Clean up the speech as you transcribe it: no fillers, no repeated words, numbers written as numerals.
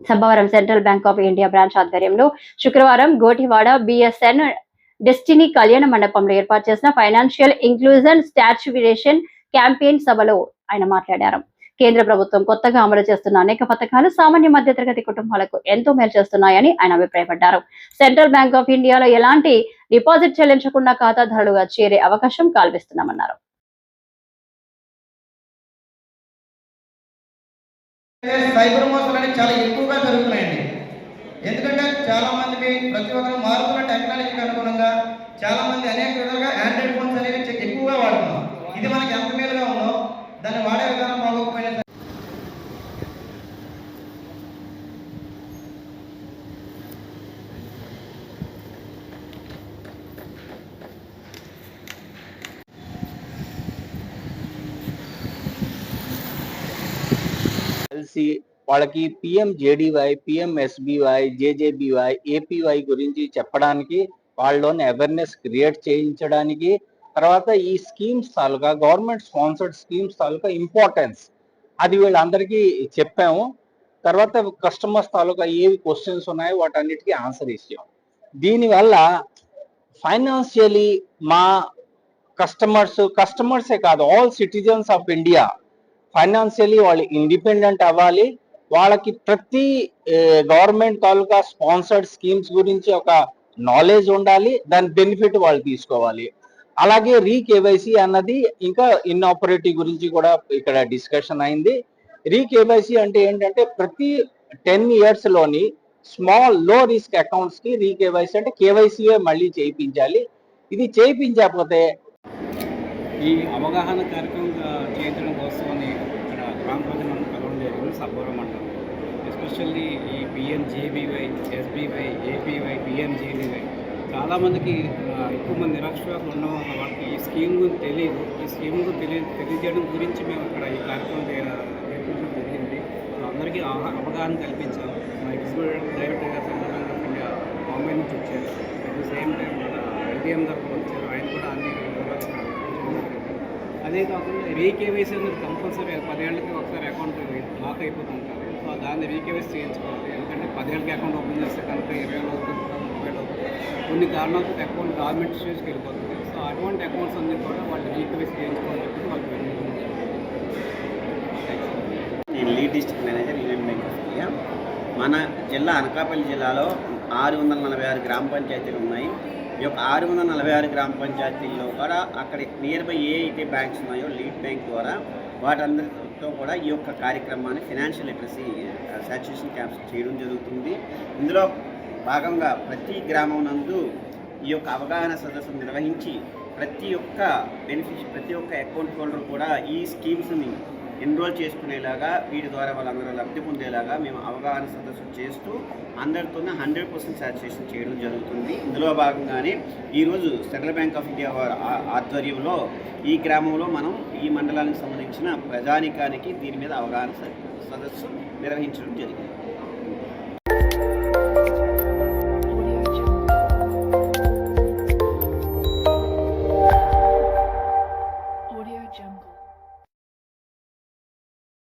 Sabbavaram central bank of India branch ఆధ్వర్యంలో శుక్రవారం గోటివాడ BSN destiny కళ్యాణ మండపంలో ఏర్పాటు చేసిన ఫైనాన్షియల్ ఇంక్లూజన్ స్టాచ్యురేషన్ క్యాంపెయిన్ సభలో ఆయన మాట్లాడారు. కేంద్ర ప్రభుత్వం కొత్తగా అమలు చేస్తున్న అనేక పథకాలు సామాన్య మధ్యతరగతి కుటుంబాలకు ఎంతో మేలు చేస్తున్నాయని ఆయన అభిప్రాయపడ్డారు. సెంట్రల్ బ్యాంక్ ఆఫ్ ఇండియాలో ఎలాంటి డిపాజిట్ చెల్లించకుండా ఖాతాదారులుగా చేరే అవకాశం కల్పిస్తున్నామన్నారు. సైబర్ మోసాలు అనేవి చాలా ఎక్కువగా జరుగుతున్నాయండి. ఎందుకంటే చాలా మంది ప్రతి ఒక్కరు మారుతున్న టెక్నాలజీకి అనుగుణంగా చాలా మంది అనేక విధాలుగా ఆండ్రాయిడ్ ఫోన్స్ అనేవి ఎక్కువగా వాడుతున్నాం. ఇది మనకి ఎంత మేలుగా ఉందో దాన్ని వాడే విధానం బాగోకపోయినా వాళ్ళకి పిఎంజేడీవై, పిఎంఎస్బీవై, జేజేబీవై, ఏపీవై గురించి చెప్పడానికి, వాళ్ళలోని అవేర్నెస్ క్రియేట్ చేయించడానికి, తర్వాత ఈ స్కీమ్స్ తాలూకా గవర్నమెంట్ స్పాన్సర్డ్ స్కీమ్స్ తాలూకా ఇంపార్టెన్స్ అది వీళ్ళందరికీ చెప్పాము. తర్వాత కస్టమర్స్ తాలూకా ఏవి క్వశ్చన్స్ ఉన్నాయో వాటన్నిటికీ ఆన్సర్ ఇచ్చాం. దీనివల్ల ఫైనాన్షియలీ మా కస్టమర్సే కాదు, all citizens of India financially వాళ్ళు ఇండిపెండెంట్ అవ్వాలి. వాళ్ళకి ప్రతి గవర్నమెంట్ తాలూకా స్పాన్సర్డ్ స్కీమ్స్ గురించి ఒక నాలెడ్జ్ ఉండాలి, దాని బెనిఫిట్ వాళ్ళు తీసుకోవాలి. అలాగే రీకేవైసీ అన్నది ఇంకా ఇన్ఆపరేటివ్ గురించి కూడా ఇక్కడ డిస్కషన్ అయింది. రీకేవైసీ అంటే ఏంటంటే ప్రతి 10 years లోని స్మాల్ లో రిస్క్ అకౌంట్స్ కి రీకేవైసీ అంటే కేవైసీయే మళ్ళీ చేయించాలి. ఇది చేయించకపోతే ఈ అవగాహన కార్యక్రమం చేయించడం కోసమని ఇక్కడ గ్రామ ప్రజలను కలవడం జరిగింది. సబ్బవరం మండలం ఎస్పెషల్లీ ఈ పిఎంజేబీవై, ఎస్బీవై, ఏపీవై, పిఎంజేబీవై చాలామందికి ఎక్కువ మంది నిరక్షరాస్యులు ఉన్న వాళ్ళకి ఈ స్కీమ్ గురించి తెలియదు. ఈ స్కీమ్ తెలియజేయడం గురించి మేము ఇక్కడ ఈ కార్యక్రమం చేయించడం జరిగింది. అందరికీ అవగాహన కల్పించాము. మా ఎగ్జిక్యూటివ్ డైరెక్టర్ గారు central bank of India Bombay నుంచి వచ్చారు. అట్ ది సేమ్ టైం మన ఐటీఎం గారు వచ్చారు. ఆయన కూడా అన్ని అదే కాకుండా రీకేవైసీ అనేది కంపల్సరీ 10 ఏళ్ళకి ఒకసారి అకౌంట్ లాక్ అయిపోతుంటుంది. సో దాన్ని రీకేవైసీ చేయించుకోవాలి. ఎందుకంటే 10 ఏళ్ళకి అకౌంట్ ఓపెన్ చేస్తే కనుక 20 ఏళ్ళు అవుతుంది, 30 ఏళ్ళు అవుతుంది. కొన్ని కారణాలతో అకౌంట్ గవర్నమెంట్ స్టేజ్కి వెళ్ళిపోతుంది. సో అటువంటి అకౌంట్స్ అన్ని కూడా వాళ్ళు రీకేవైసీ చేయించుకోవాలని చెప్పి వాళ్ళు నేను lead district manager union bank of India. మన జిల్లా అనకాపల్లి జిల్లాలో 646 గ్రామ పంచాయతీలు ఉన్నాయి. ఈ యొక్క 646 గ్రామ పంచాయతీల్లో కూడా అక్కడ నియర్ బై ఏ అయితే బ్యాంక్స్ ఉన్నాయో లీడ్ బ్యాంక్ ద్వారా వాటందరితో కూడా ఈ యొక్క కార్యక్రమాన్ని ఫైనాన్షియల్ లిటరసీ సాచ్యురేషన్ క్యాంప్స్ చేయడం జరుగుతుంది. ఇందులో భాగంగా ప్రతి గ్రామం నందు ఈ యొక్క అవగాహన సదస్సు నిర్వహించి ప్రతి ఒక్క అకౌంట్ హోల్డర్ కూడా ఈ స్కీమ్స్ని ఎన్రోల్ చేసుకునేలాగా, వీటి ద్వారా వాళ్ళందరూ లబ్ధి పొందేలాగా మేము అవగాహన సదస్సు చేస్తూ అందరితోనే 100% సాటిస్ఫాక్షన్ చేయడం జరుగుతుంది. ఇందులో భాగంగానే ఈరోజు సెంట్రల్ బ్యాంక్ ఆఫ్ ఇండియా వారి ఆధ్వర్యంలో ఈ గ్రామంలో మనం ఈ మండలానికి సంబంధించిన ప్రజానికానికి దీని మీద అవగాహన సదస్సు నిర్వహించడం జరిగింది.